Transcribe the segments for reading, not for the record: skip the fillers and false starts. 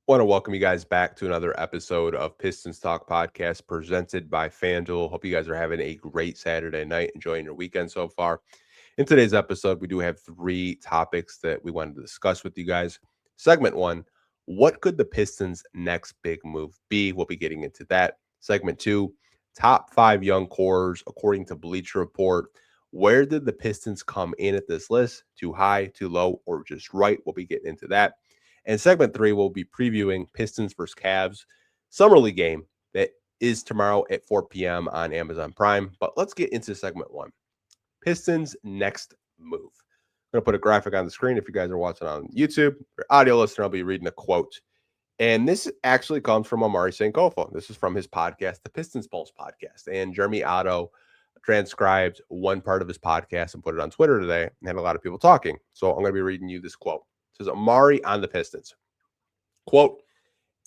Want to welcome you guys back to another episode of Pistons Talk Podcast presented by FanDuel. Hope you guys are having a great Saturday night, enjoying your weekend so far. In today's episode, we do have three topics that we wanted to discuss with you guys. Segment one, what could the Pistons' next big move be? We'll be getting into that. Segment two, top five young cores according to Bleacher Report. Where did the Pistons come in at this list? Too high, too low, or just right? We'll be getting into that. And segment three, we'll be previewing Pistons versus Cavs Summer League game that is tomorrow at 4 p.m. on Amazon Prime. But let's get into segment one. Pistons next move. I'm going to put a graphic on the screen if you guys are watching on YouTube. For audio listener, I'll be reading a quote. And this actually comes from Omari Sankofa. This is from his podcast, the Pistons Pulse podcast. And Jeremy Otto transcribed one part of his podcast and put it on Twitter today and had a lot of people talking. So I'm going to be reading you this quote. It says Omari on the Pistons. Quote,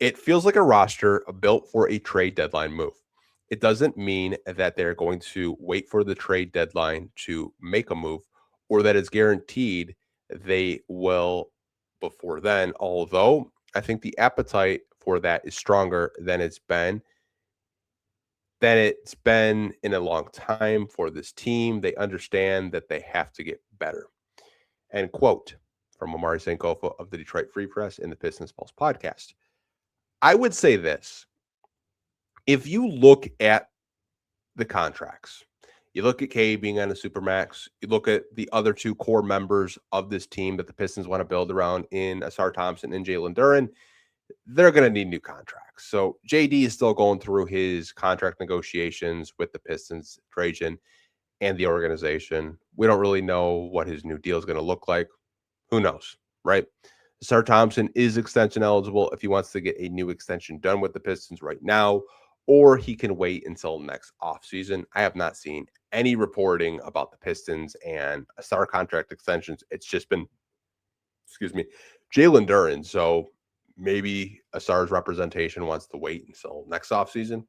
it feels like a roster built for a trade deadline move. It doesn't mean that they're going to wait for the trade deadline to make a move or that it's guaranteed they will before then, although I think the appetite for that is stronger than it's been in a long time for this team. They understand that they have to get better. End quote from Omari Sankofa of the Detroit Free Press in the Pistons Pulse podcast. I would say this. If you look at the contracts, you look at Cade being on a supermax, you look at the other two core members of this team that the Pistons want to build around in Ausar Thompson and Jalen Duren, they're going to need new contracts. So JD is still going through his contract negotiations with the Pistons, Trajan, and the organization. We don't really know what his new deal is going to look like. Who knows, right? Ausar Thompson is extension eligible if he wants to get a new extension done with the Pistons right now, or he can wait until next offseason. I have not seen any reporting about the Pistons and Ausar contract extensions. It's just been, Jalen Duren. So maybe Ausar's representation wants to wait until next offseason.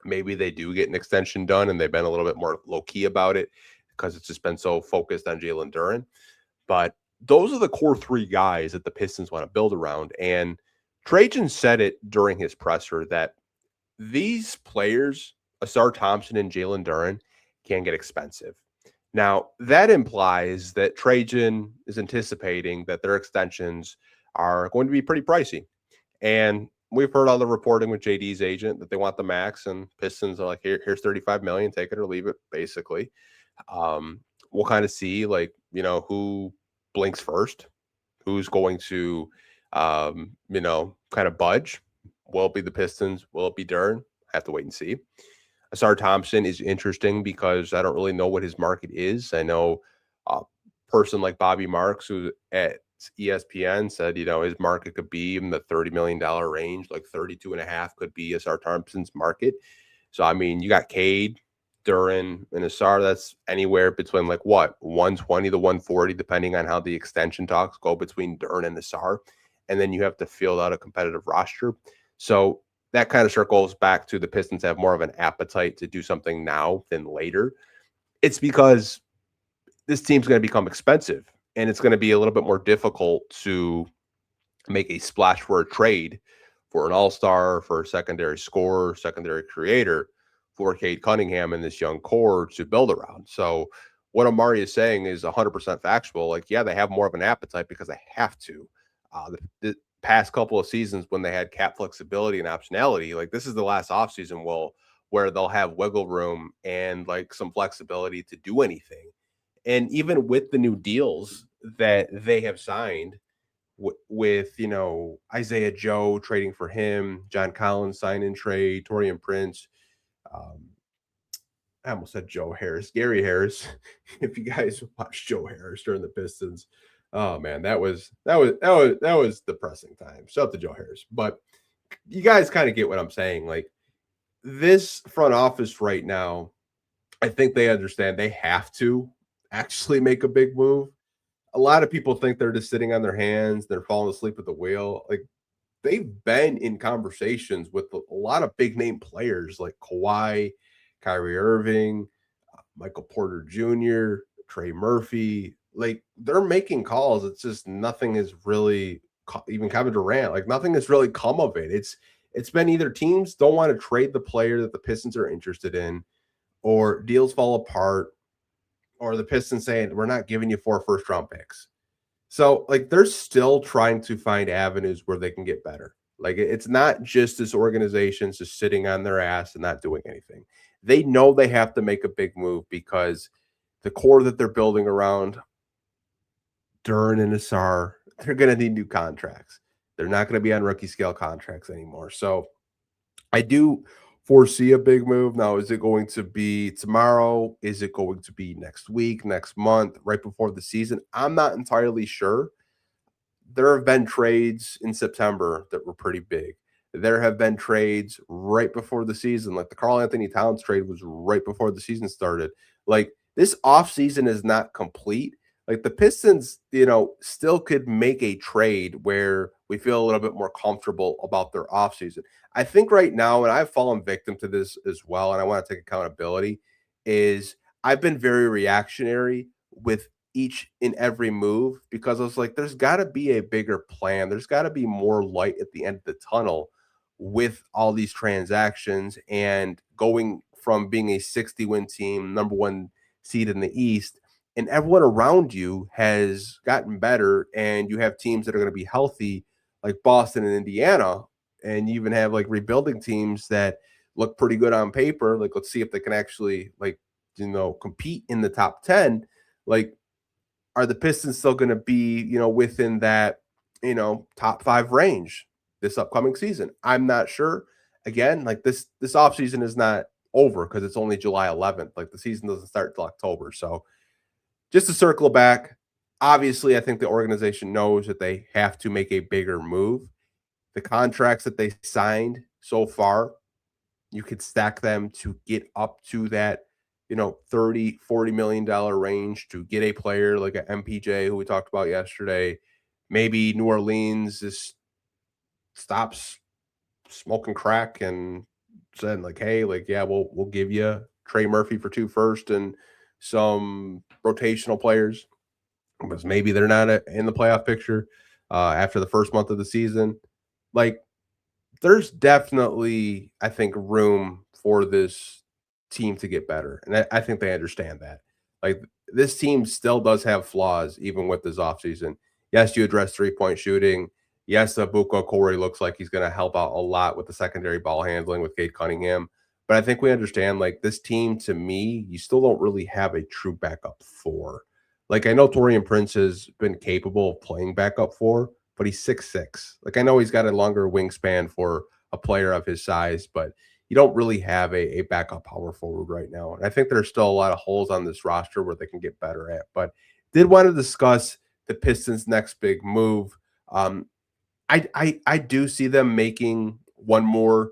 Maybe they do get an extension done and they've been a little bit more low-key about it because it's just been so focused on Jalen Duren. But those are the core three guys that the Pistons want to build around. And Trajan said it during his presser that these players, Ausar Thompson and Jalen Duren, can get expensive. Now, that implies that Trajan is anticipating that their extensions are going to be pretty pricey. And we've heard all the reporting with JD's agent that they want the max, and Pistons are like, here's $35 million, take it or leave it, basically. We'll kind of see, who blinks first, who's going to, kind of budge. Will it be the Pistons? Will it be Duren? Have to wait and see. Ausar Thompson is interesting because I don't really know what his market is. I know a person like Bobby Marks, who at ESPN said, his market could be in the $30 million range, like 32.5 could be Ausar Thompson's market. So, I mean, you got Cade, Duren, and Ausar. That's anywhere between 120 to 140, depending on how the extension talks go between Duren and Ausar. And then you have to field out a competitive roster. So that kind of circles back to the Pistons have more of an appetite to do something now than later. It's because this team's going to become expensive, and it's going to be a little bit more difficult to make a splash for a trade for an all-star, for a secondary scorer, secondary creator, for Cade Cunningham and this young core to build around. So what Omari is saying is 100% factual. They have more of an appetite because they have to. The past couple of seasons when they had cap flexibility and optionality, this is the last offseason where they'll have wiggle room and some flexibility to do anything. And even with the new deals that they have signed with Isaiah Joe trading for him, John Collins sign and trade, Taurean Prince, I almost said Joe Harris, Gary Harris. If you guys watched Joe Harris during the Pistons, oh man, that was depressing time. Shout out to Joe Harris. But you guys kind of get what I'm saying. This front office right now, I think they understand they have to actually make a big move. A lot of people think they're just sitting on their hands, they're falling asleep at the wheel. They've been in conversations with a lot of big name players like Kawhi, Kyrie Irving, Michael Porter Jr., Trey Murphy. They're making calls. It's just nothing has really even Kevin Durant. Like nothing has really come of it. It's been either teams don't want to trade the player that the Pistons are interested in, or deals fall apart, or the Pistons saying we're not giving you 4 first-round picks. So like they're still trying to find avenues where they can get better. Like it's not just this organization just sitting on their ass and not doing anything. They know they have to make a big move because the core that they're building around Duren and Ausar, they're going to need new contracts. They're not going to be on rookie scale contracts anymore. So I do foresee a big move. Now, is it going to be tomorrow? Is it going to be next week, next month, right before the season? I'm not entirely sure. There have been trades in September that were pretty big. There have been trades right before the season. Like the Karl Anthony Towns trade was right before the season started. Like this offseason is not complete. Like the Pistons, still could make a trade where we feel a little bit more comfortable about their offseason. I think right now, and I've fallen victim to this as well, and I want to take accountability, is I've been very reactionary with each and every move because I was like, there's got to be a bigger plan. There's got to be more light at the end of the tunnel with all these transactions and going from being a 60-win team, number one seed in the East, and everyone around you has gotten better, and you have teams that are going to be healthy like Boston and Indiana, and you even have like rebuilding teams that look pretty good on paper. Like, let's see if they can actually compete in the top 10. Like, are the Pistons still going to be, within that, top 5 range this upcoming season? I'm not sure. Again, like this offseason is not over because it's only July 11th. Like the season doesn't start till October. So just to circle back, obviously, I think the organization knows that they have to make a bigger move. The contracts that they signed so far, you could stack them to get up to that, $30-40 million range to get a player like an MPJ who we talked about yesterday. Maybe New Orleans just stops smoking crack and said like, hey, like, yeah, we'll give you Trey Murphy for 2 first and some rotational players because maybe they're not in the playoff picture after the first month of the season. Like, there's definitely, I think, room for this team to get better. And I think they understand that. Like, this team still does have flaws, even with this offseason. Yes, you address 3-point shooting. Yes, Abuko Corey looks like he's going to help out a lot with the secondary ball handling with Cade Cunningham. But I think we understand, like, this team, to me, you still don't really have a true backup 4. Like, I know Taurean Prince has been capable of playing backup 4, but he's 6'6". Like, I know he's got a longer wingspan for a player of his size, but you don't really have a backup power forward right now. And I think there's still a lot of holes on this roster where they can get better at. But did want to discuss the Pistons' next big move. I do see them making one more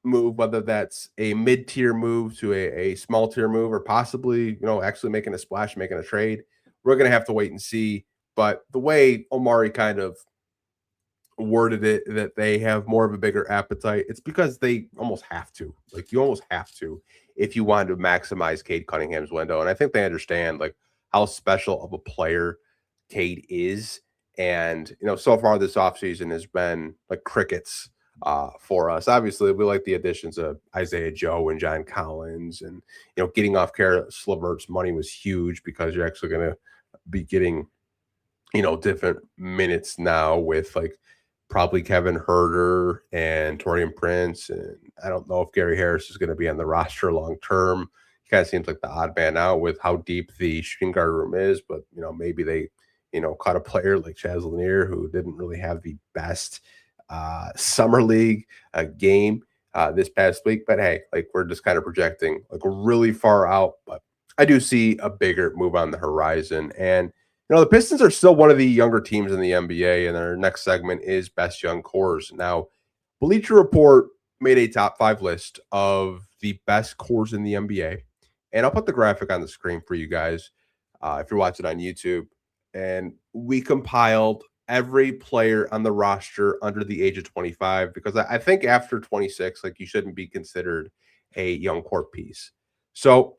move, whether that's a mid-tier move to a small tier move, or possibly, actually making a splash, making a trade. We're going to have to wait and see. But the way Omari kind of worded it, that they have more of a bigger appetite, it's because they almost have to. Like, you almost have to if you want to maximize Cade Cunningham's window. And I think they understand, like, how special of a player Cade is. And, so far this offseason has been like crickets for us. Obviously, we like the additions of Isaiah Joe and John Collins, and getting off Karis LeVert's money was huge because you're actually going to be getting different minutes now with like probably Kevin Huerter and Taurean Prince, and I don't know if Gary Harris is going to be on the roster long term. He kind of seems like the odd man out with how deep the shooting guard room is, but maybe they caught a player like Chaz Lanier who didn't really have the best summer league game this past week. But hey, like, we're just kind of projecting like really far out. But I do see a bigger move on the horizon. And the Pistons are still one of the younger teams in the NBA, and our next segment is best young cores. Now, Bleacher Report made a top 5 list of the best cores in the NBA, and I'll put the graphic on the screen for you guys if you're watching on YouTube. And we compiled every player on the roster under the age of 25, because I think after 26, like, you shouldn't be considered a young core piece. So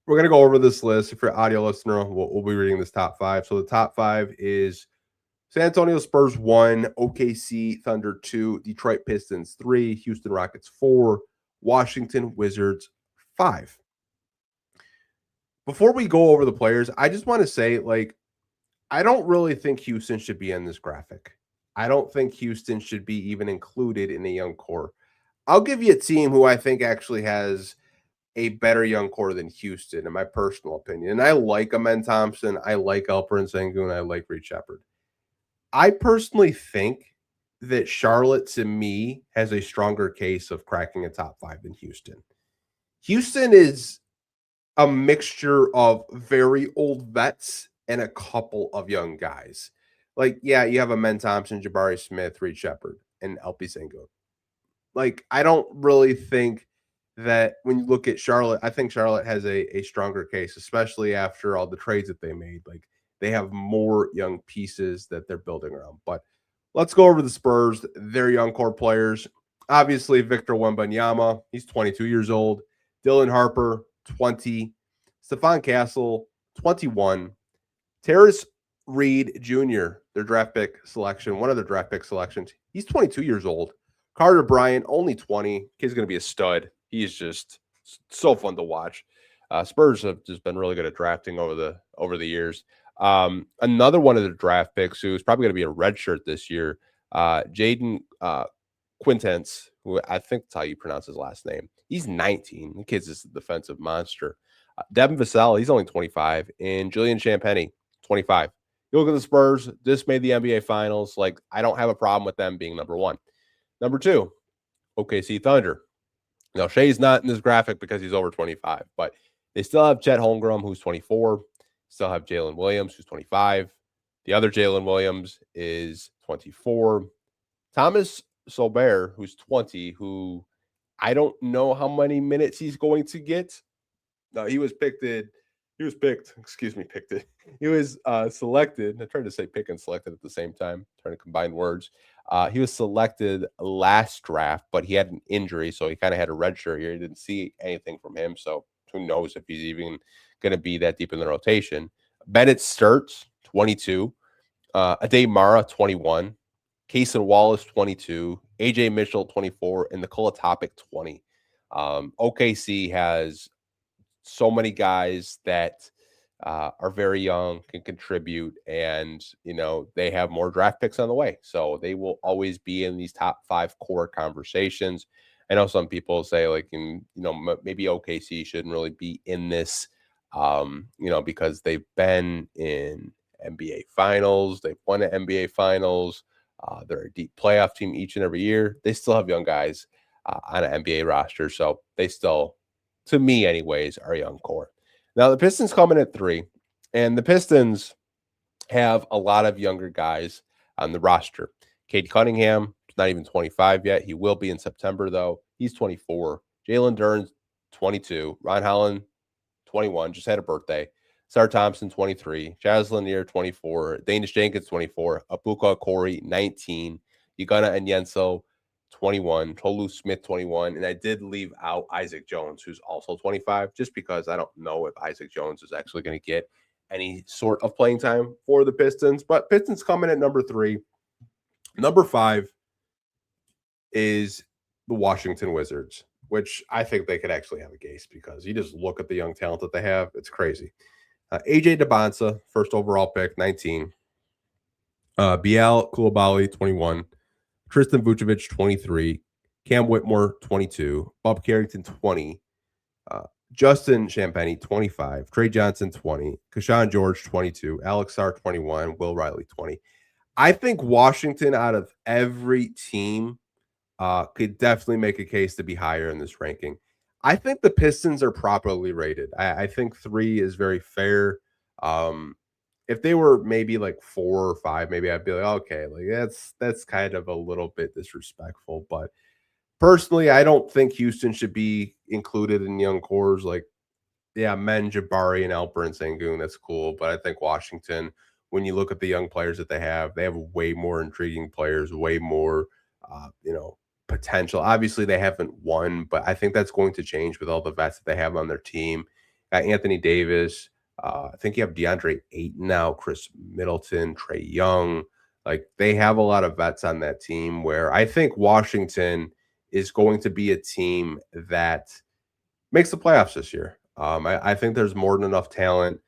we're going to go over this list. If you're an audio listener, we'll be reading this top 5. So the top 5 is San Antonio Spurs 1, OKC Thunder 2, Detroit Pistons 3, Houston Rockets 4, Washington Wizards 5. Before we go over the players, I just want to say, I don't really think Houston should be in this graphic. I don't think Houston should be even included in the young core. I'll give you a team who I think actually has a better young core than Houston, in my personal opinion. And I like Amen Thompson. I like Alperen Sengun. I like Reed Shepard. I personally think that Charlotte, to me, has a stronger case of cracking a top 5 than Houston. Houston is a mixture of very old vets and a couple of young guys. Yeah, you have Amen Thompson, Jabari Smith, Reed Shepard, and LP Sengun. I don't really think that when you look at Charlotte, I think Charlotte has a stronger case, especially after all the trades that they made. They have more young pieces that they're building around. But let's go over the Spurs, their young core players. Obviously, Victor Wembanyama, he's 22 years old. Dylan Harper, 20. Stephon Castle, 21. Terrace Reed Jr., their draft pick selection, one of their draft pick selections, he's 22 years old. Carter Bryant, only 20. Kid's going to be a stud. He's just so fun to watch. Spurs have just been really good at drafting over the years. Another one of the draft picks who's probably going to be a redshirt this year, Jaden Quintence, who I think that's how you pronounce his last name. He's 19. The kid's just a defensive monster. Devin Vassell, he's only 25. And Julian Champagnie, 25. You look at the Spurs, this made the NBA Finals. I don't have a problem with them being number 1. Number 2, OKC Thunder. Now, Shea's not in this graphic because he's over 25, but they still have Chet Holmgren, who's 24. Still have Jalen Williams, who's 25. The other Jalen Williams is 24. Thomas Solbert, who's 20, who I don't know how many minutes he's going to get. No, he was selected. I tried to say pick and selected at the same time, trying to combine words. He was selected last draft, but he had an injury, so he kind of had a redshirt here. He didn't see anything from him, so who knows if he's even going to be that deep in the rotation. Bennett Sturts, 22. Ade Mara, 21. Kaysen Wallace, 22. AJ Mitchell, 24. And Nikola Topic, 20. OKC has so many guys that are very young, can contribute, and they have more draft picks on the way, so they will always be in these top 5 core conversations. I know some people say maybe OKC shouldn't really be in this, because they've been in NBA Finals, they've won the NBA Finals, they're a deep playoff team each and every year. They still have young guys on an NBA roster, so they still, to me anyways, are a young core. Now, the Pistons come in at 3, and the Pistons have a lot of younger guys on the roster. Cade Cunningham, not even 25 yet. He will be in September, though. He's 24. Jalen Duren, 22. Ron Holland, 21, just had a birthday. Ausar Thompson, 23. Chaz Lanier, 24. Danish Jenkins, 24. Abuka Corey, 19. Ugonna and Yenso, 21. Tolu Smith, 21. And I did leave out Isaac Jones, who's also 25, just because I don't know if Isaac Jones is actually going to get any sort of playing time for the Pistons. But Pistons coming at number 3. Number 5 is the Washington Wizards, which I think they could actually have a case, because you just look at the young talent that they have. It's crazy. AJ Debonsa, first overall pick, 19. Bial Koulibaly, 21. Tristan Vucevic, 23. Cam Whitmore, 22. Bob Carrington, 20. Justin Champagnie, 25. Trey Johnson, 20. Kashawn George, 22. Alex Sarr, 21. Will Riley, 20. I think Washington, out of every team, could definitely make a case to be higher in this ranking. I think the Pistons are properly rated. I think 3 is very fair. If they were maybe 4 or 5, maybe I'd be like, okay, that's kind of a little bit disrespectful. But personally, I don't think Houston should be included in young cores. Men, Jabari, and Alperen Sengun, that's cool. But I think Washington, when you look at the young players that they have way more intriguing players, way more, potential. Obviously, they haven't won, but I think that's going to change with all the vets that they have on their team. Anthony Davis. I think you have DeAndre Ayton now, Chris Middleton, Trae Young. Like, they have a lot of vets on that team where I think Washington is going to be a team that makes the playoffs this year. I think there's more than enough talent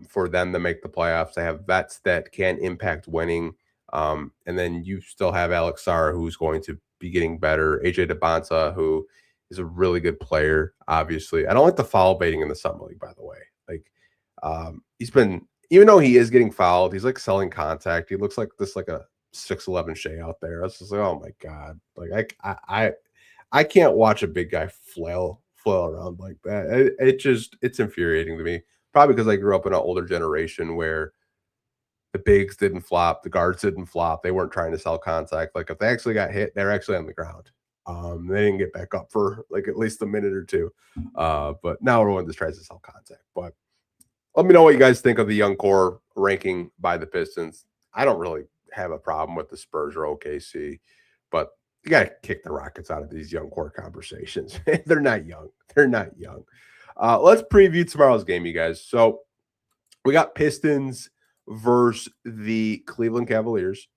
for them to make the playoffs. They have vets that can impact winning. And then you still have Alex Sarr, who's going to be getting better. AJ DeBonta, who is a really good player, obviously. I don't like the foul baiting in the Summer League, by the way. Like, he's been, even though he is getting fouled, he's like selling contact. He looks like a 6'11" Shea out there. I was just like, oh my God. Like, I can't watch a big guy flail around like that. It's infuriating to me. Probably because I grew up in an older generation where the bigs didn't flop, the guards didn't flop. They weren't trying to sell contact. Like, if they actually got hit, they're actually on the ground. They didn't get back up for like at least a minute or two. But now everyone just tries to sell contact. But let me know what you guys think of the young core ranking by the Pistons. I don't really have a problem with the Spurs or OKC, but you got to kick the Rockets out of these young core conversations. They're not young. They're not young. Let's preview tomorrow's game, you guys. So we got Pistons versus the Cleveland Cavaliers.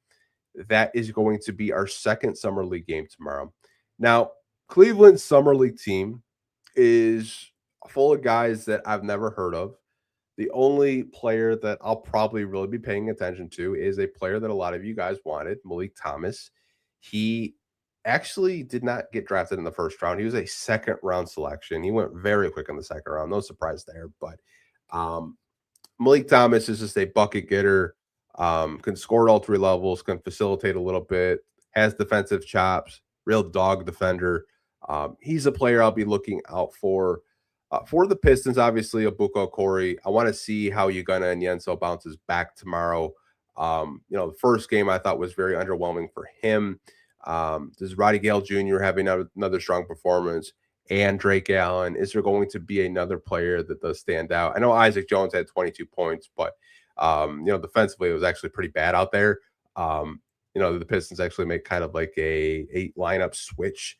That is going to be our second Summer League game tomorrow. Now, Cleveland's Summer League team is full of guys that I've never heard of. The only player that I'll probably really be paying attention to is a player that a lot of you guys wanted, Malik Thomas. He actually did not get drafted in the first round. He was a second-round selection. He went very quick in the second round. No surprise there. But Malik Thomas is just a bucket getter, can score at all three levels, can facilitate a little bit, has defensive chops, real dog defender. He's a player I'll be looking out for. For the Pistons, obviously, Abuko Corey. I want to see how Ugonna and Yenso bounces back tomorrow. The first game I thought was very underwhelming for him. Does Roddy Gale Jr. have another strong performance? And Drake Allen, is there going to be another player that does stand out? I know Isaac Jones had 22 points, but defensively it was actually pretty bad out there. The Pistons actually make kind of like a lineup switch.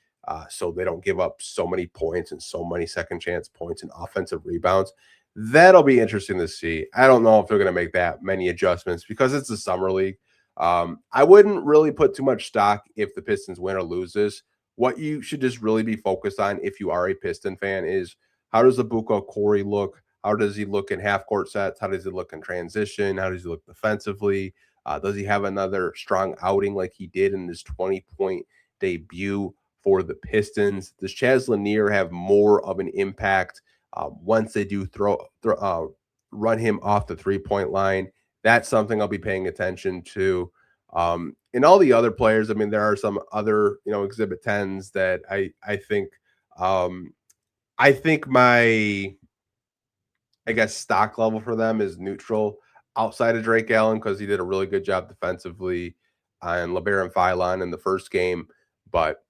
So they don't give up so many points and so many second chance points and offensive rebounds. That'll be interesting to see. I don't know if they're going to make that many adjustments because it's the Summer League. I wouldn't really put too much stock if the Pistons win or lose this. What you should just really be focused on if you are a Piston fan is, how does Abuko Corey look? How does he look in half-court sets? How does he look in transition? How does he look defensively? Does he have another strong outing like he did in this 20-point debut for the Pistons? Does Chaz Lanier have more of an impact once they do run him off the three-point line? That's something I'll be paying attention to. And all the other players, I mean, there are some other, Exhibit 10s that I think my, stock level for them is neutral outside of Drake Allen because he did a really good job defensively on LeBaron Philon in the first game. But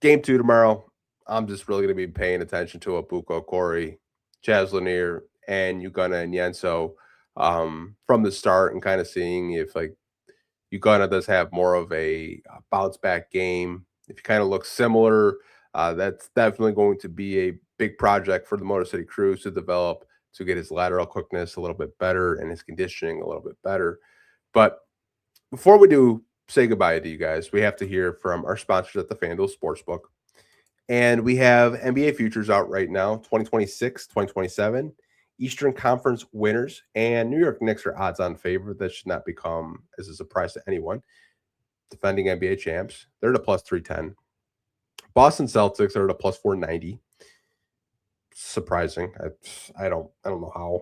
game 2 tomorrow, I'm just really going to be paying attention to Abuko Corey, Chaz Lanier, and Ugonna and Yenso from the start, and kind of seeing if Ugonna does have more of a bounce back game. If he kind of looks similar, that's definitely going to be a big project for the Motor City Cruise to develop, to get his lateral quickness a little bit better and his conditioning a little bit better. But before we do say goodbye to you guys, we have to hear from our sponsors at the FanDuel Sportsbook. And we have NBA futures out right now, 2026, 2027. Eastern Conference winners and New York Knicks are odds-on favorite. That should not become as a surprise to anyone. Defending NBA champs, they're at a plus 310. Boston Celtics are at a plus 490. Surprising. I don't know how.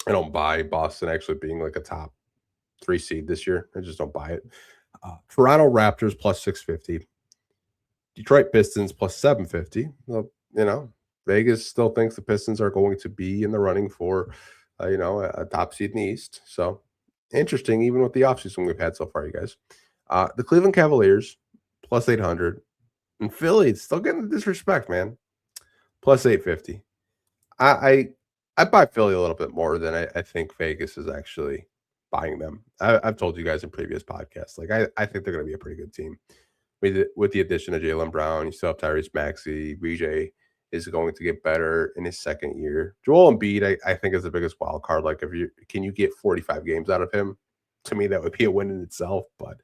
I don't buy Boston actually being like a top 3 seed this year. I just don't buy it. Toronto Raptors plus 650. Detroit Pistons plus 750. Well, Vegas still thinks the Pistons are going to be in the running for, a top seed in the East. So interesting, even with the offseason we've had so far, you guys. The Cleveland Cavaliers plus 800, and Philly still getting the disrespect, man. Plus 850. I buy Philly a little bit more than I think Vegas is actually buying them. I've told you guys in previous podcasts, I think they're going to be a pretty good team. With the addition of Jaylen Brown, you still have Tyrese Maxey. BJ is going to get better in his second year. Joel Embiid, I think, is the biggest wild card. Can you get 45 games out of him? to me, that would be a win in itself. But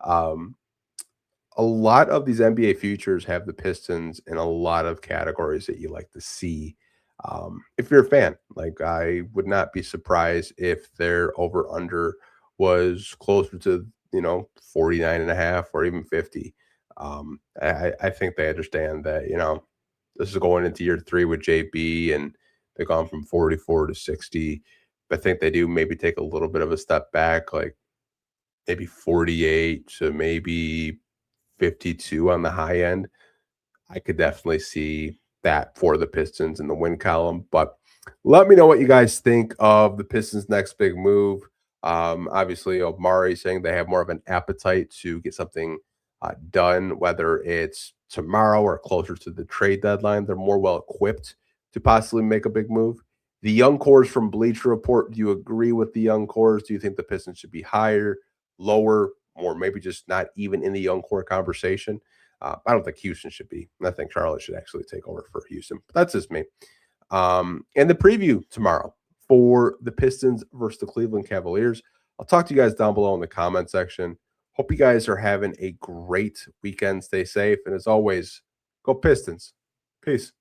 um, a lot of these NBA futures have the Pistons in a lot of categories that you like to see. If you're a fan, like I would not be surprised if their over under was closer to, 49 and a half or even 50. I think they understand that, this is going into year 3 with JB and they've gone from 44 to 60. I think they do maybe take a little bit of a step back, like maybe 48 to maybe 52 on the high end. I could definitely see that for the Pistons in the win column. But let me know what you guys think of the Pistons' next big move. Obviously, Omari saying they have more of an appetite to get something done, whether it's tomorrow or closer to the trade deadline. They're more well equipped to possibly make a big move. The young cores from Bleacher Report, do you agree with the young cores? Do you think the Pistons should be higher, lower, or maybe just not even in the young core conversation? I don't think Houston should be. I think Charlotte should actually take over for Houston. But that's just me. And the preview tomorrow for the Pistons versus the Cleveland Cavaliers. I'll talk to you guys down below in the comment section. Hope you guys are having a great weekend. Stay safe. And as always, go Pistons. Peace.